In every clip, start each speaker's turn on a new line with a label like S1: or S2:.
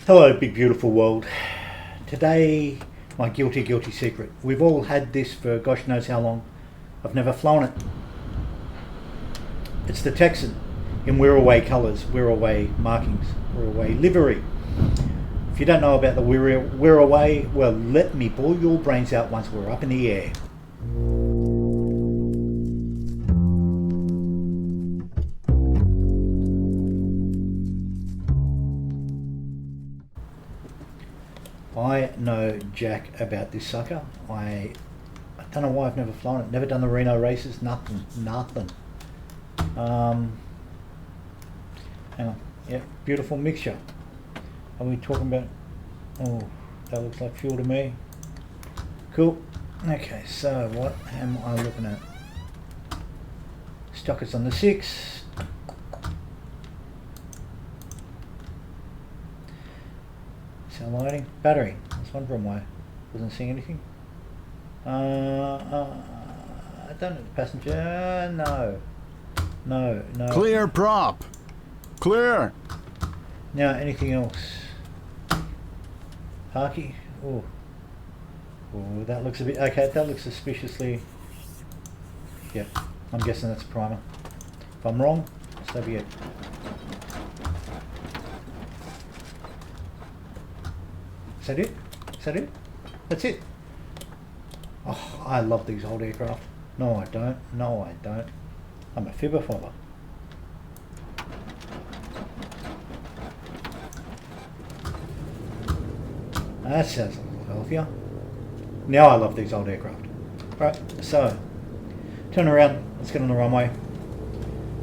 S1: Hello, big beautiful world. Today, my guilty secret. We've all had this for gosh knows how long. I've never flown it. It's the Texan in Wirraway colours, Wirraway markings, Wirraway livery. If you don't know about the Wirraway, well, let me bore your brains out once we're up in the air. I know jack about this sucker. I don't know why I've never flown it. Never done the Reno races. Nothing. Hang on. Yeah, beautiful mixture. Are we talking about? Oh, that looks like fuel to me. Cool. Okay, so what am I looking at? Stockers on the 6. Sound lighting? Battery. That's one from why. Wasn't seeing anything. I don't know the passenger. No.
S2: Clear prop. Clear.
S1: Now, anything else? Parky? Oh, that looks a bit... Okay, that looks suspiciously... Yeah, I'm guessing that's a primer. If I'm wrong, so be it. Is that it? That's it. Oh, I love these old aircraft. No, I don't. I'm a fibber fobber. That sounds a little healthier. Now I love these old aircraft. Right, so turn around. Let's get on the runway.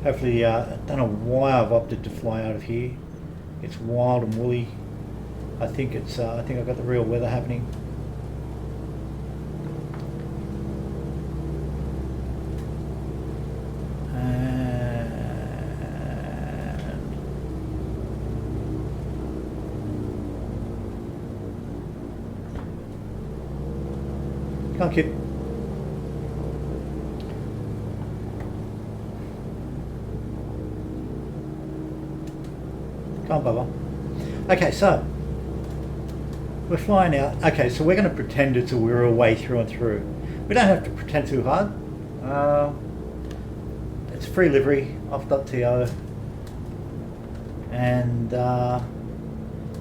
S1: Hopefully, I don't know why I've opted to fly out of here. It's wild and woolly. I think it's. I think I've got the real weather happening. Can't keep. Can't bother. Okay, so we're flying out. Okay, so we're going to pretend it's a Wirraway through and through. We don't have to pretend too hard. It's free livery, off.to, and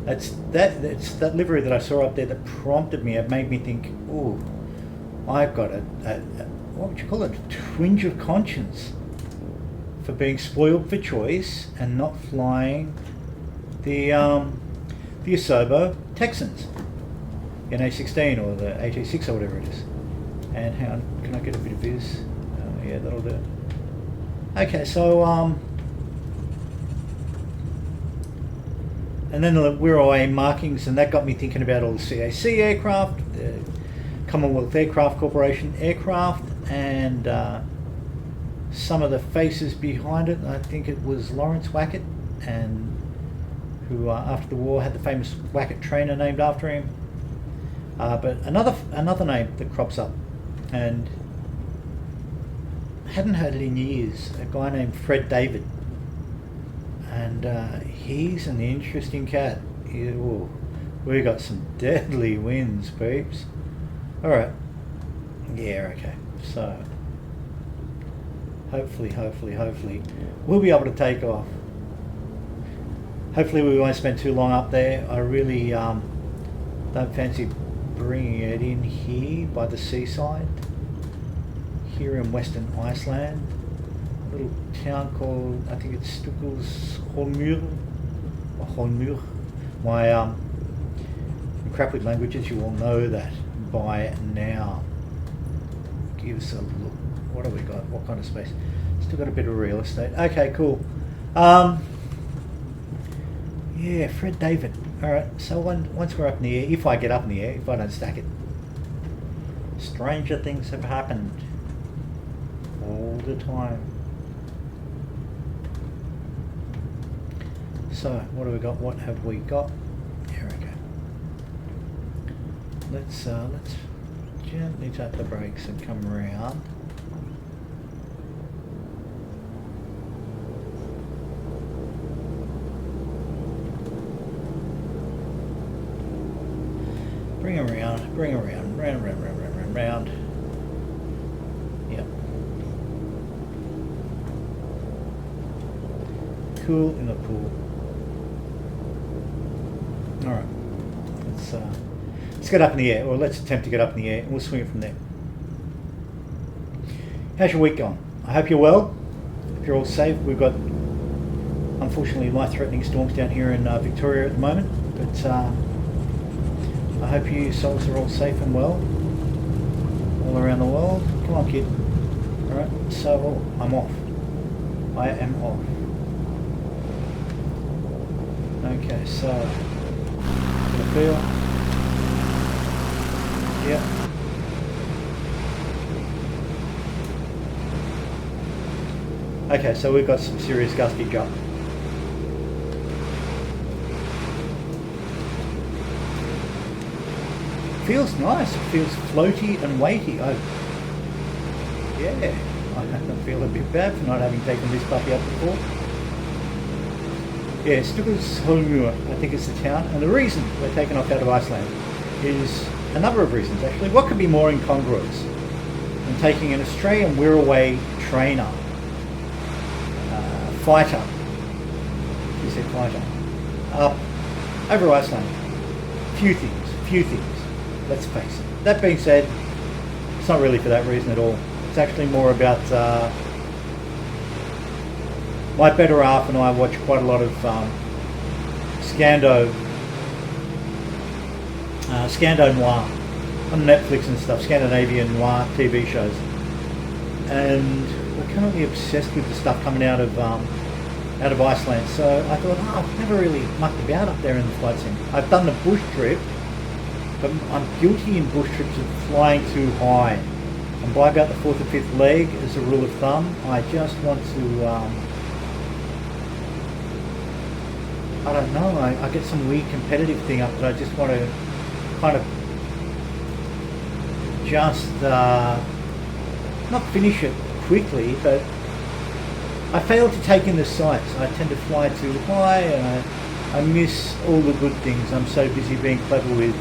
S1: it's that livery that I saw up there that prompted me. It made me think, ooh, I've got a what would you call it? A twinge of conscience for being spoiled for choice and not flying the Sabre Texans in A16 or the AT6 or whatever it is. And hang on, can I get a bit of viz? Yeah, that'll do. Okay, so and then the Wirraway markings, and that got me thinking about all the CAC aircraft, the Commonwealth Aircraft Corporation aircraft, and some of the faces behind it. I think it was Lawrence Wackett, and who after the war had the famous Wackett trainer named after him. But another name that crops up, and hadn't heard it in years, a guy named Fred David, and he's an interesting cat. We got some deadly winds, peeps. All right, yeah, okay. So hopefully we'll be able to take off. Hopefully we won't spend too long up there. I really don't fancy bringing it in here by the seaside, here in Western Iceland, a little town called, I think it's Stykkishólmur, or Holmur. My crap with languages, you all know that by now. Give us a look. What have we got? What kind of space? Still got a bit of real estate. Okay, cool. Yeah, Fred David. Alright, so once we're up in the air, if I get up in the air, if I don't stack it, stranger things have happened all the time. So, what have we got? What have we got? Here we go. Let's gently tap the brakes and come around. Bring around, round. Yep. Cool in the pool. All right. Let's get up in the air, or let's attempt to get up in the air, and we'll swing it from there. How's your week going? I hope you're well. If you're all safe, we've got unfortunately life-threatening storms down here in Victoria at the moment, but I hope you souls are all safe and well all around the world. Come on, kid. All right, so I'm off. I am off. Okay, so gonna feel. Yep. Okay, so we've got some serious gusty gut. Feels nice. It feels floaty and weighty. I feel a bit bad for not having taken this puppy up before. Yeah, Stykkishólmur, I think it's the town. And the reason we're taking off out of Iceland is a number of reasons, actually. What could be more incongruous than taking an Australian Wirraway trainer, fighter, he said fighter, up over Iceland? Few things. Let's face it. That being said, it's not really for that reason at all. It's actually more about my better half and I watch quite a lot of Scando noir on Netflix and stuff, Scandinavian noir TV shows, and we're currently obsessed with the stuff coming out of Iceland. So I thought, I've never really mucked about up there in the flight sim. I've done the bush trip, but I'm guilty in bush trips of flying too high. And by about the fourth or fifth leg, as a rule of thumb, I just want to, I don't know, I get some weird competitive thing up that I just want to kind of just, not finish it quickly, but I fail to take in the sights. I tend to fly too high and I miss all the good things. I'm so busy being clever with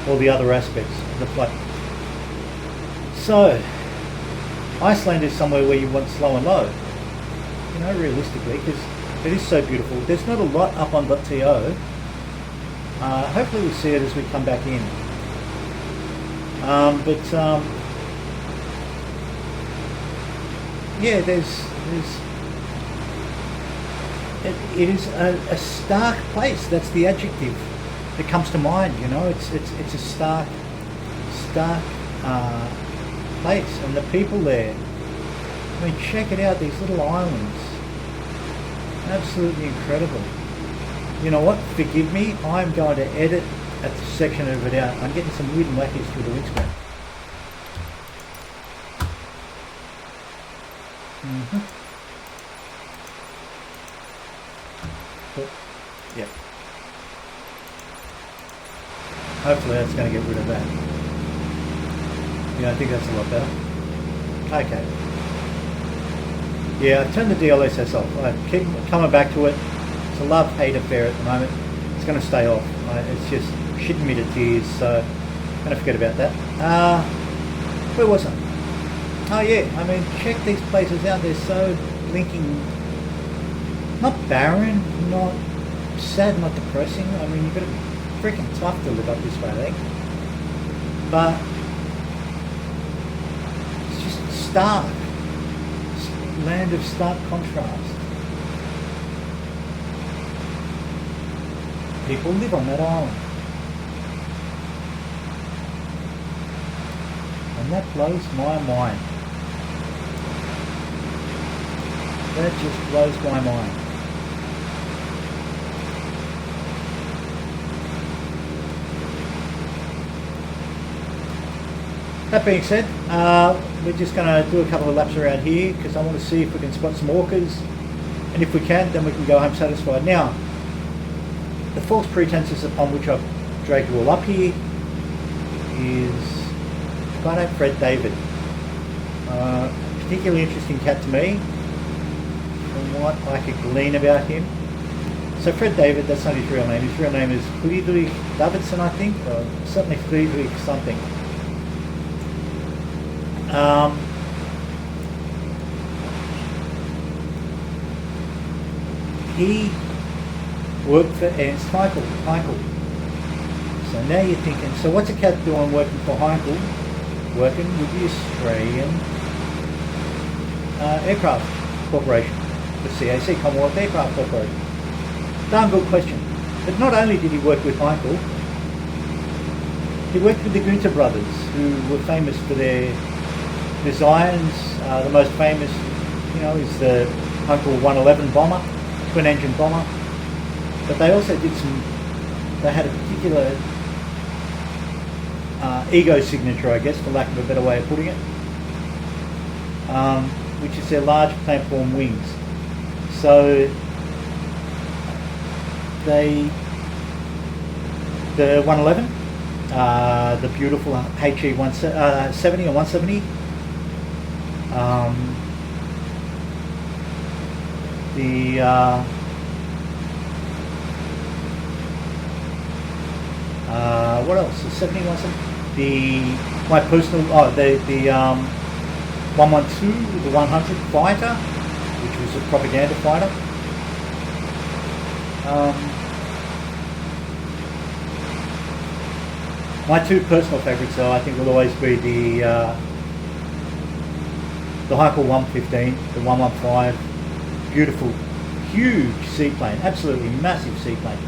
S1: all the other aspects of the flight. So, Iceland is somewhere where you want slow and low, you know, realistically, because it is so beautiful. There's not a lot up on .to. Hopefully we'll see it as we come back in. Yeah, it is a stark place. That's the adjective that comes to mind. You know, it's a stark place, and the people there. I mean, check it out. These little islands, absolutely incredible. You know what? Forgive me. I'm going to edit a section of it out. I'm getting some weird and wackies through the windscreen. Cool. Yep. Hopefully that's going to get rid of that. Yeah, I think that's a lot better. Okay. Yeah, I've turned the DLSS off. I keep coming back to it. It's a love-hate affair at the moment. It's going to stay off. It's just shitting me to tears, so I'm going to forget about that. Where was I? Oh yeah, I mean, check these places out. They're so blinking, not barren, not sad, not depressing. I mean, you've got to be freaking tough to live up this way, I think. But it's just stark. Land of stark contrast. People live on that island. And that blows my mind. That just blows my mind. That being said, we're just going to do a couple of laps around here because I want to see if we can spot some orcas, and if we can, then we can go home satisfied. Now, the false pretenses upon which I've dragged you all up here is guy named Fred David. Particularly interesting cat to me, from what I could glean about him. So Fred David, that's not his real name. His real name is Friedrich Davidson, I think, or certainly Friedrich something. He worked for Ernst Haeckel. So now you're thinking, so what's a cat doing working for Haeckel? Working with the Australian Aircraft Corporation, the CAC, Commonwealth Aircraft Corporation. Darn good question. But not only did he work with Haeckel, he worked with the Günther brothers, who were famous for their designs. The most famous, is the Haeckel 111 bomber, twin-engine bomber. But they also did they had a particular ego signature, I guess, for lack of a better way of putting it, which is their large platform wings. So the 111, the beautiful HE 170 or 170, what else? The 70, 170. My personal, the 112, the 100 fighter, which was a propaganda fighter. My two personal favourites, though, I think will always be the Haeckel 115, the 115, beautiful, huge seaplane, absolutely massive seaplane,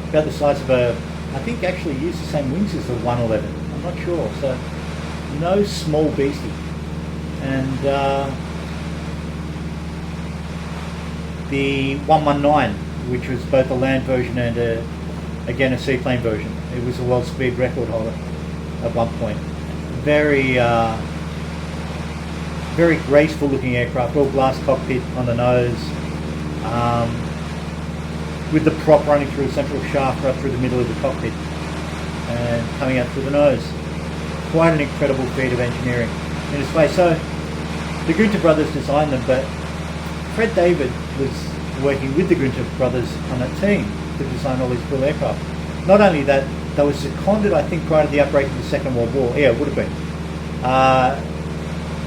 S1: about the size of I think actually used the same wings as the 111. I'm not sure. So no small beastie. And the 119, which was both a land version and again a seaplane version. It was a world speed record holder at one point. Very very graceful looking aircraft, all glass cockpit on the nose. With the prop running through a central shaft right through the middle of the cockpit and coming out through the nose. Quite an incredible feat of engineering in its way. So the Günther brothers designed them, but Fred David was working with the Günther brothers on a team to design all these cool aircraft. Not only that, they were seconded, I think, prior to the outbreak of the Second World War. Yeah, it would have been.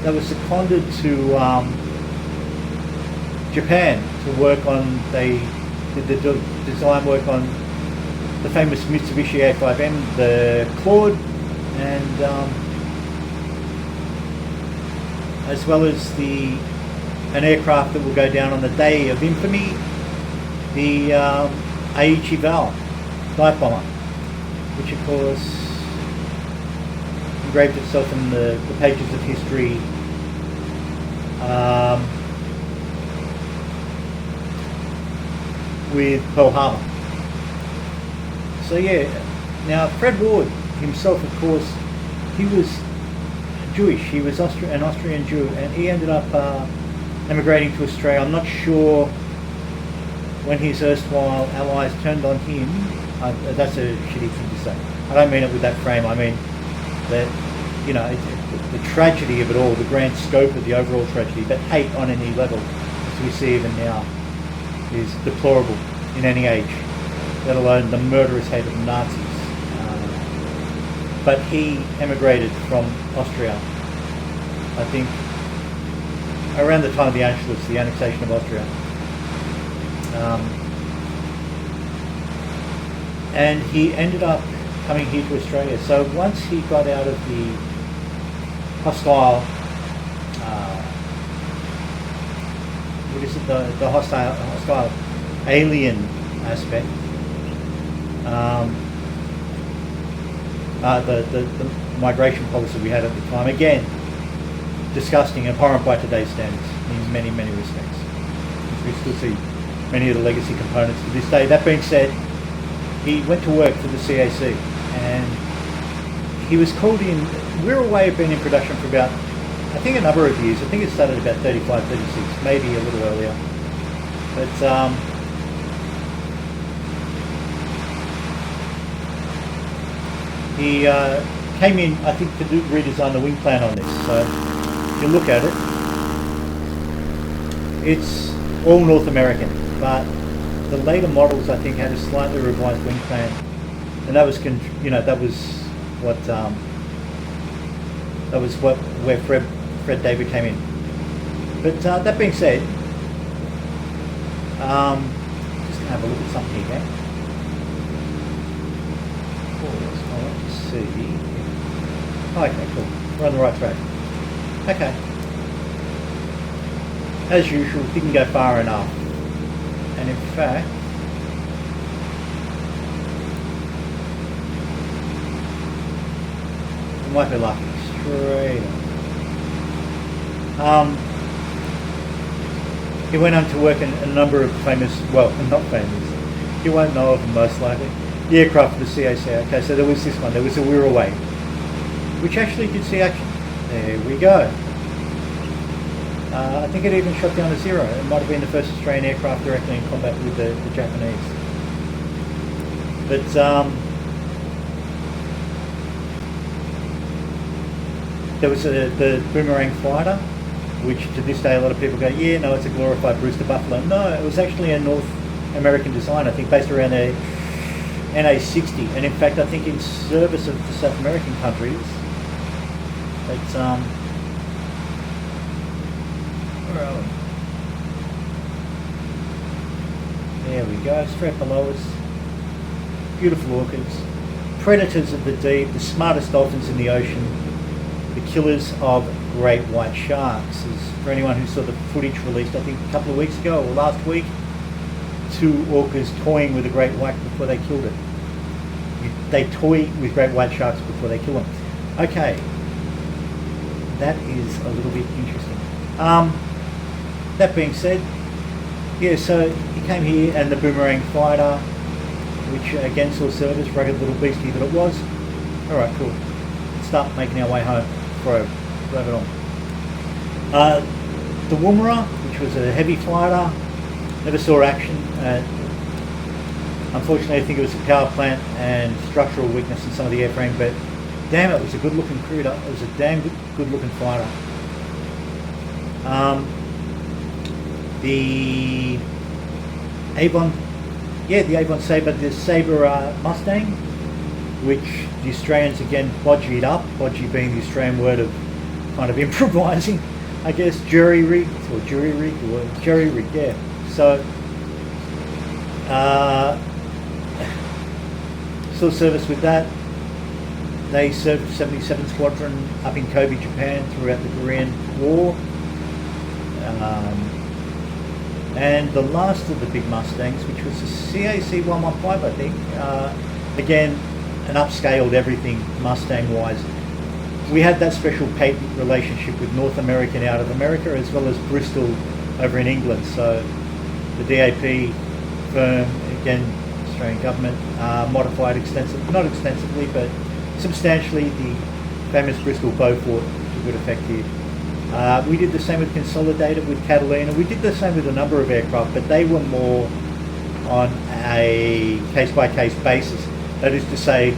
S1: They were seconded to Japan to work on, they did the design work on the famous Mitsubishi A5M, the Claude, and as well as an aircraft that will go down on the day of infamy, the Aichi Val dive bomber, which of course engraved itself in the pages of history. With Pearl Harbor. So yeah, now Fred Ward himself, of course, he was Jewish. He was an Austrian Jew, and he ended up emigrating to Australia. I'm not sure when his erstwhile allies turned on him. That's a shitty thing to say. I don't mean it with that frame. I mean that, the tragedy of it all, the grand scope of the overall tragedy, that hate on any level, as we see even now, is deplorable in any age, let alone the murderous hate of the Nazis. But he emigrated from Austria, I think, around the time of the Anschluss, the annexation of Austria. And he ended up coming here to Australia. So once he got out of the hostile, the hostile alien aspect, the migration policy we had at the time, again, disgusting and abhorrent by today's standards in many, many respects. We still see many of the legacy components to this day. That being said, he went to work for the CAC, and he was called in. Wirraway had been in production for about, I think, a number of years. I think it started about 35, 36, maybe a little earlier. But he came in, I think, to redesign the wing plan on this. So if you look at it, it's all North American, but the later models I think had a slightly revised wing plan, and that was where Fred David came in. But that being said, just gonna have a look at something here, gang. I want to see. Oh, okay, cool. We're on the right track. Okay. As usual, didn't go far enough. And in fact, we might be lucky. Straight up. He went on to work in a number of famous, well, not famous, you won't know of them most likely, the aircraft of the CAC. Okay, so there was this one, there was a Wirraway, which actually did see action. There we go. I think it even shot down to zero. It might have been the first Australian aircraft directly in combat with the Japanese. But there was the Boomerang fighter, which to this day a lot of people go, yeah, no, it's a glorified Brewster Buffalo. No, it was actually a North American design, I think based around the NA-60. And in fact, I think in service of the South American countries, it's where are we? There we go, straight below us. Beautiful orchids. Predators of the deep, the smartest dolphins in the ocean, the killers of great white sharks. As for anyone who saw the footage released, I think a couple of weeks ago or last week, 2 orcas toying with a great white before they killed it. They toy with great white sharks before they kill them. Okay, that is a little bit interesting. That being said, yeah, so he came here and the Boomerang fighter, which again saw service, rugged little beastie that it was. Alright, cool. Let's start making our way home before I grab it on. The Woomera, which was a heavy fighter, never saw action. Unfortunately, I think it was a power plant and structural weakness in some of the airframe, but damn, it was a good looking cruiser. It was a damn good looking fighter. The Avon, yeah, the Avon Sabre, the Sabre Mustang, which the Australians again bodgied up, bodgy being the Australian word of kind of improvising, I guess, jury-rigged, yeah. So, saw service with that. They served 77 Squadron up in Kobe, Japan throughout the Korean War. And the last of the big Mustangs, which was the CAC 115, I think, again, an upscaled everything Mustang-wise. We had that special patent relationship with North American out of America, as well as Bristol over in England. So the DAP firm, again, Australian government, modified not extensively, but substantially the famous Bristol Beaufort to good effect here. We did the same with Consolidated, with Catalina. We did the same with a number of aircraft, but they were more on a case-by-case basis. That is to say,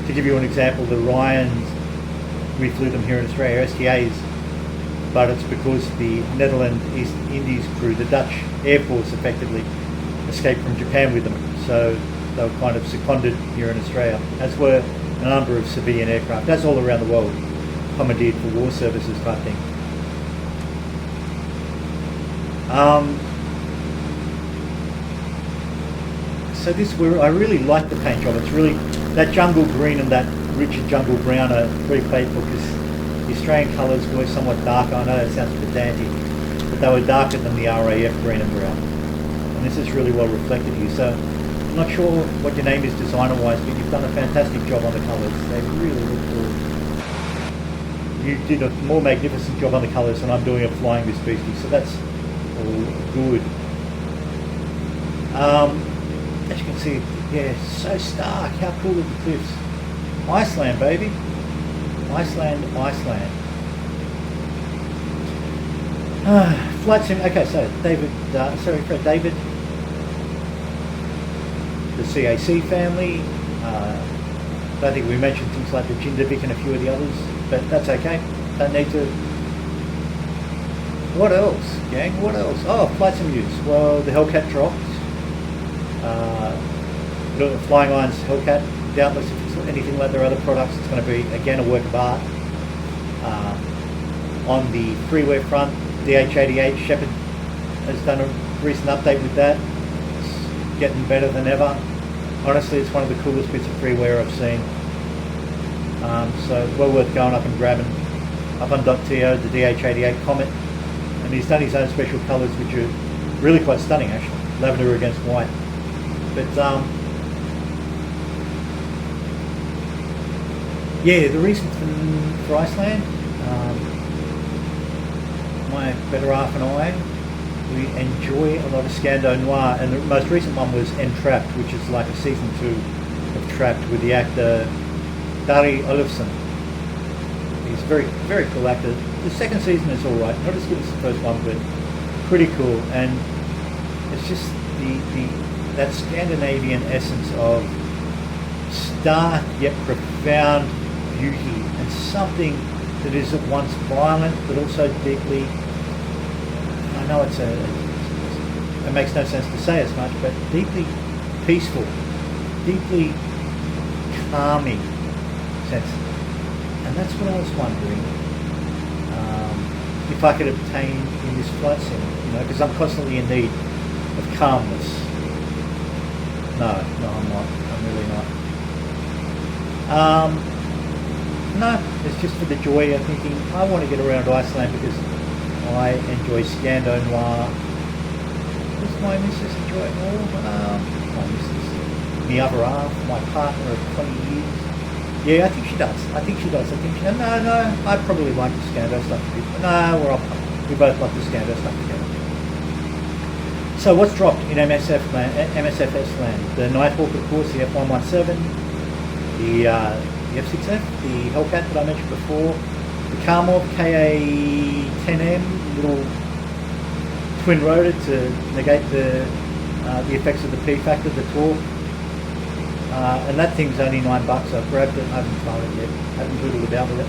S1: to give you an example, the Ryans, we flew them here in Australia, STAs, but it's because the Netherlands East Indies crew, the Dutch Air Force, effectively escaped from Japan with them. So they were kind of seconded here in Australia, as were a number of civilian aircraft. That's all around the world, commandeered for war services type thing. So this, I really like the paint job. It's really, that jungle green and that richer jungle brown are very playful because the Australian colours were somewhat darker. I know that sounds pedantic, but they were darker than the RAF green and brown. And this is really well reflected here. So I'm not sure what your name is designer-wise, but you've done a fantastic job on the colours. They really look good. You did a more magnificent job on the colours than I'm doing of flying this beastie, so that's all good. As you can see, yeah, so stark. How cool are the cliffs? Iceland, baby. Iceland. Flight sim. Okay, so Fred David, the CAC family. I think we mentioned things like the Jindavic and a few of the others, but that's okay. Don't need to. What else, gang? What else? Oh, flight sim use. Well, the Hellcat dropped. Look at Flying Irons Hellcat. Doubtless, if it's anything like their other products, it's going to be again a work of art. On the freeware front, DH88 Shepherd has done a recent update with that. It's getting better than ever. Honestly, it's one of the coolest bits of freeware I've seen. So well worth going up and grabbing. Up on .to, the DH88 Comet, and he's done his own special colours, which are really quite stunning actually. Lavender against white. But yeah, the reason for Iceland, my better half and I, we enjoy a lot of Scando Noir, and the most recent one was Entrapped, which is like a season 2 of Trapped with the actor Dari Olufsen. He's a very, very cool actor. The second season is alright, not as good as the first one, but pretty cool, and it's just that Scandinavian essence of stark yet profound beauty, and something that is at once violent but also deeply, I know it makes no sense to say as much, but deeply peaceful, deeply calming sense. And that's what I was wondering if I could obtain in this flight sim, because I'm constantly in need of calmness. No, I'm not. I'm really not. No, it's just for the joy of thinking I want to get around Iceland because I enjoy Scando Noir. Does my missus enjoy it more? My missus, my other half, my partner of 20 years. Yeah, I think she does. I think she does. No, I probably like the Scando stuff. No, we both like the Scando stuff together. So what's dropped in MSFS land? The Nighthawk, of course, the F117, the F6F, the Hellcat that I mentioned before, the Carmor KA10M, little twin rotor to negate the effects of the P factor, the torque. And that thing's only $9. I've grabbed it. I haven't tried it yet. I haven't doodled about with it.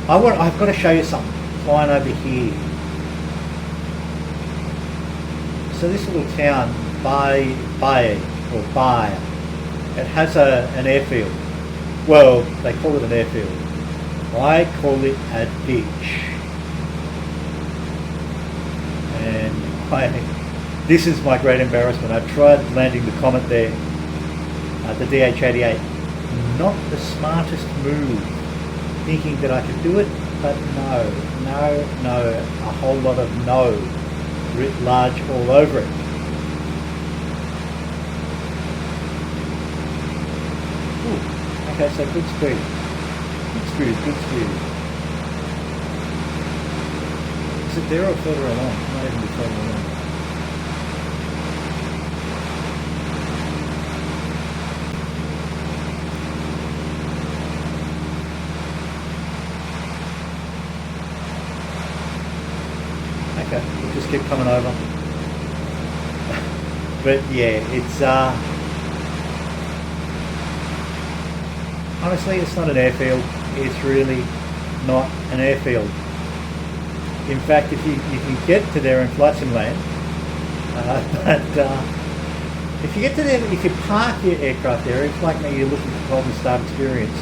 S1: I've got to show you something. Flying over here. So this little town, Bayer, it has an airfield. Well, they call it an airfield. I call it a ditch. And this is my great embarrassment. I tried landing the Comet there, the DH88. Not the smartest move, thinking that I could do it, but no, a whole lot of no, writ large all over it. Ooh, okay, so good speed. Good speed. Is it there or further along? It might even be further along. Okay, we'll just keep coming over. But yeah, it's honestly, it's not an airfield. It's really not an airfield. In fact, if you can get to there in Flight Sim land, if you get to there, if you park your aircraft there, if like me you're looking for Golden Star experience,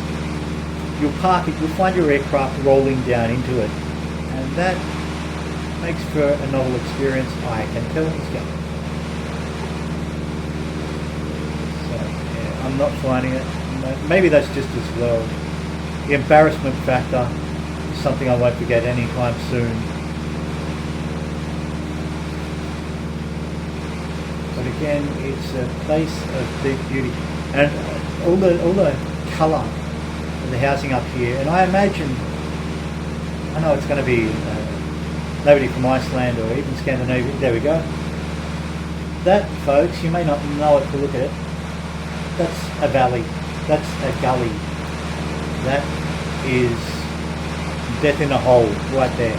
S1: you'll park it, you'll find your aircraft rolling down into it, and that makes for a novel experience. I can tell it's going. So yeah, I'm not finding it. Maybe that's just as well. The embarrassment factor is something I won't forget anytime soon. But again, it's a place of deep beauty, and all the colour of the housing up here. And I imagine, I know it's going to be nobody from Iceland or even Scandinavia. There we go. That, folks, you may not know it to look at it. That's a valley. That's a gully. That is death in a hole right there.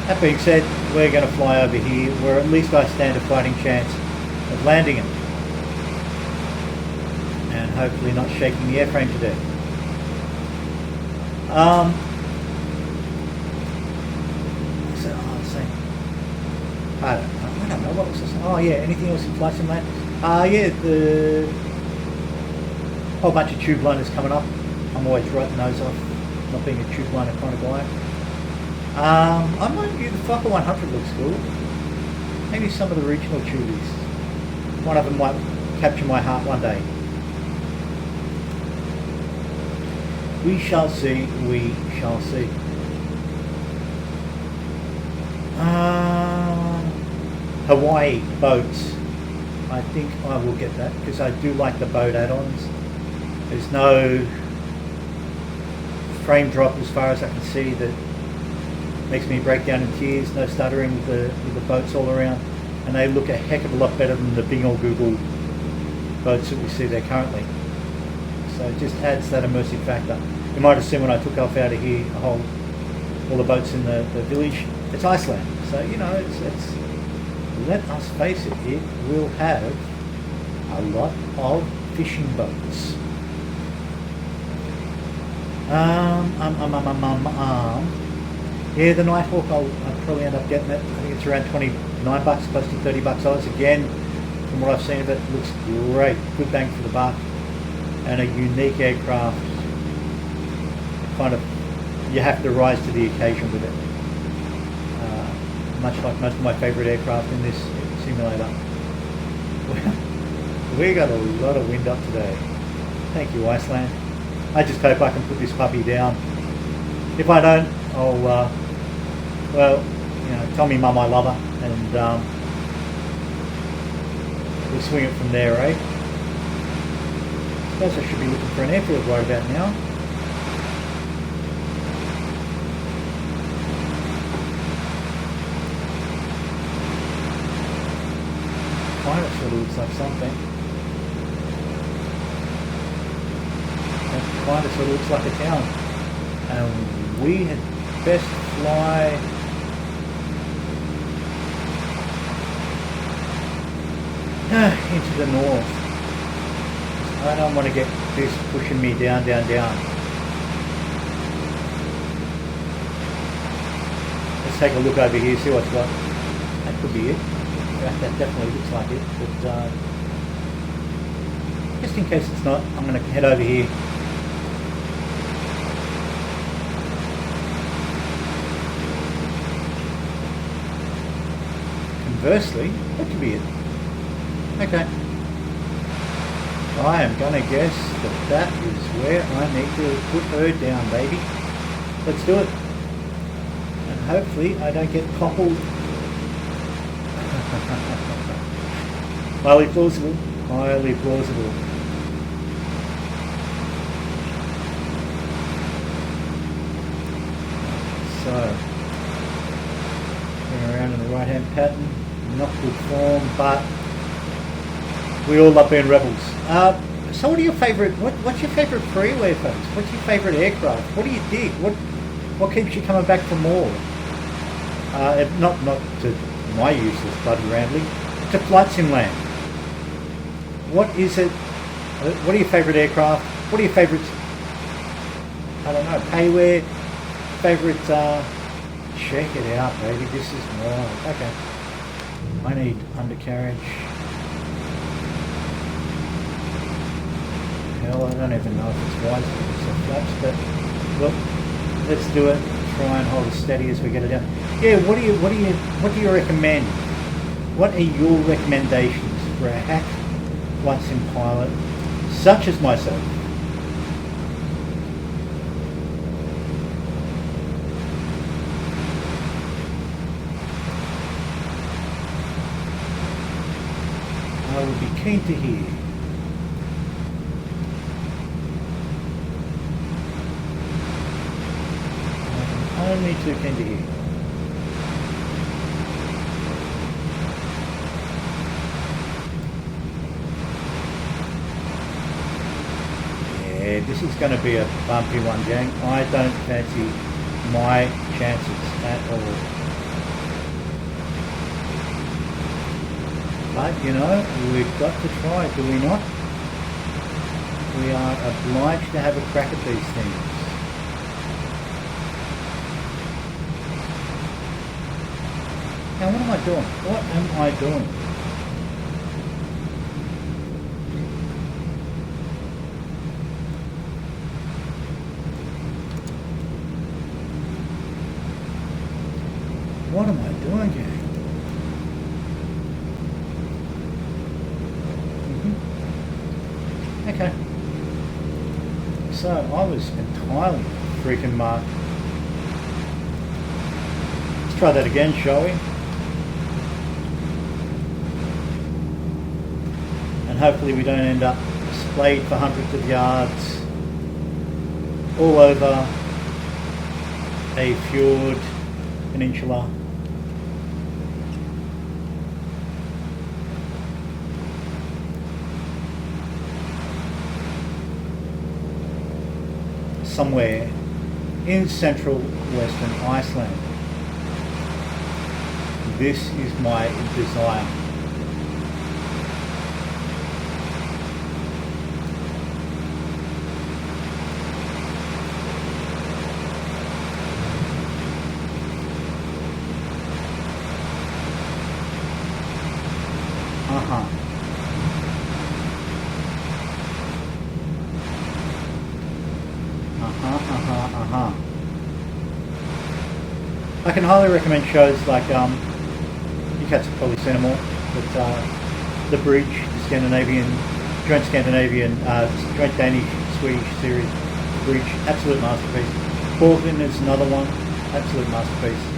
S1: That being said, we're going to fly over here where at least I stand a fighting chance of landing it. And hopefully not shaking the airframe to death. So Oh yeah, anything else in Flight Simulator? Yeah, the whole bunch of tube liners coming up. I'm always writing those off, not being a tube liner kind of guy. I might view the Fokker 100 looks cool. Maybe some of the regional tubies. One of them might capture my heart one day. We shall see, we shall see. Hawaii boats. I think I will get that because I do like the boat add-ons. There's no frame drop as far as I can see that makes me break down in tears. No stuttering with the boats all around, and they look a heck of a lot better than the Bing or Google boats that we see there currently. So it just adds that immersive factor. You might have seen when I took off out of here, all the boats in the village. It's Iceland, so you know it's. Let us face it, it will have a lot of fishing boats. Yeah, the Nighthawk, I'll probably end up getting it. I think it's around $29, close to $30 Oz. Again, from what I've seen of it, looks great. Good bang for the buck. And a unique aircraft. Kind of, you have to rise to the occasion with it. Much like most of my favourite aircraft in this simulator. We got a lot of wind up today. Thank you, Iceland. I just hope I can put this puppy down. If I don't, I'll, well, you know, tell me mum I love her, and we'll swing it from there, eh? I suppose I should be looking for an airfield right about now. It sort of looks like something. That kind of sort of looks like a town. And we had best fly into the north. I don't want to get this pushing me down, down, down. Let's take a look over here, see what's what. That could be it. That definitely looks like it, but just in case it's not, I'm going to head over here. Conversely, that could be it. Okay. I am going to guess that that is where I need to put her down, baby. Let's do it. And hopefully I don't get coppled. Highly plausible. Highly plausible. So, going around in the right hand pattern, not good form, but we all love being rebels. So what are your favourite, what's your favourite freeway, folks? What's your favourite aircraft? What do you dig? What keeps you coming back for more? Not to my useless bloody rambling, to Flight Sim Land. What is it? What are your favourite aircraft? What are your favourites? I don't know, payware? Favourite, check it out, baby, this is wild. Okay. I need undercarriage. Hell, I don't even know if it's wise to use some flaps, but look, let's do it. Try and hold it steady as we get it down. Yeah, what do you recommend? What are your recommendations for a hack flight sim pilot such as myself? I would be keen to hear. I'm only too keen to hear. Yeah, this is going to be a bumpy one, gang. I don't fancy my chances at all. But, you know, we've got to try, do we not? We are obliged to have a crack at these things. Now, what am I doing? What am I doing? So I was entirely freaking marked. Let's try that again, shall we? And hopefully we don't end up splayed for hundreds of yards all over a fjord, peninsula. Somewhere in central western Iceland. This is my desire. I can highly recommend shows like, you cats have probably seen them all, but The Bridge, the Scandinavian, joint Danish, Swedish series, The Bridge, absolute masterpiece. Borgen is another one, absolute masterpiece.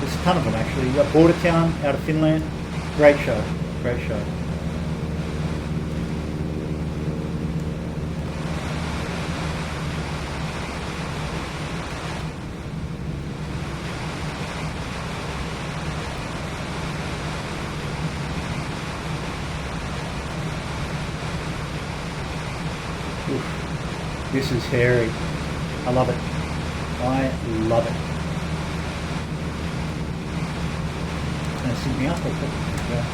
S1: A ton of them actually. Border Town out of Finland, great show, great show. Oof, this is hairy. I love it. I love it. Suit me up, yeah.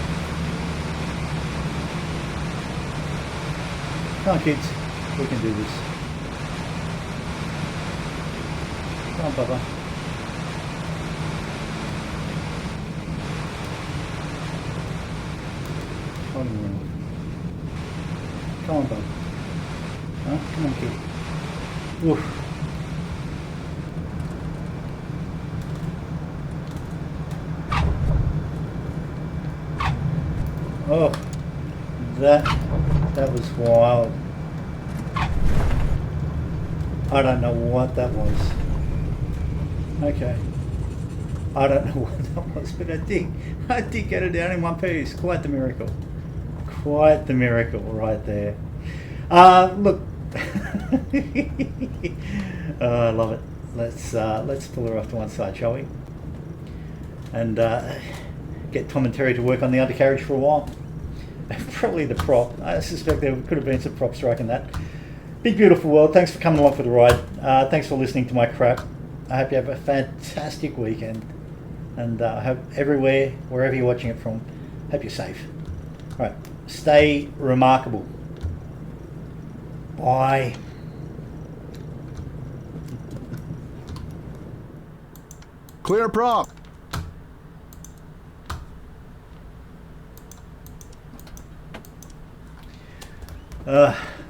S1: Come on kids, we can do this. Come on Bubba. Hold him around. Come on Bubba. Huh? Come on kid. Oof. Oh, that was wild. I don't know what that was. Okay. I don't know what that was, but I did get it down in one piece. Quite the miracle. Quite the miracle right there. Look. I love it. Let's pull her off to one side, shall we? And get Tom and Terry to work on the undercarriage for a while. Probably the prop. I suspect there could have been some prop strike in that. Big beautiful world. Thanks for coming along for the ride. Thanks for listening to my crap. I hope you have a fantastic weekend. And I hope everywhere, wherever you're watching it from, hope you're safe. All right. Stay remarkable. Bye.
S2: Clear prop.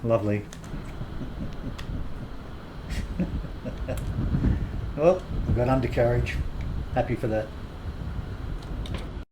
S1: Lovely. Well, we've got undercarriage. Happy for that.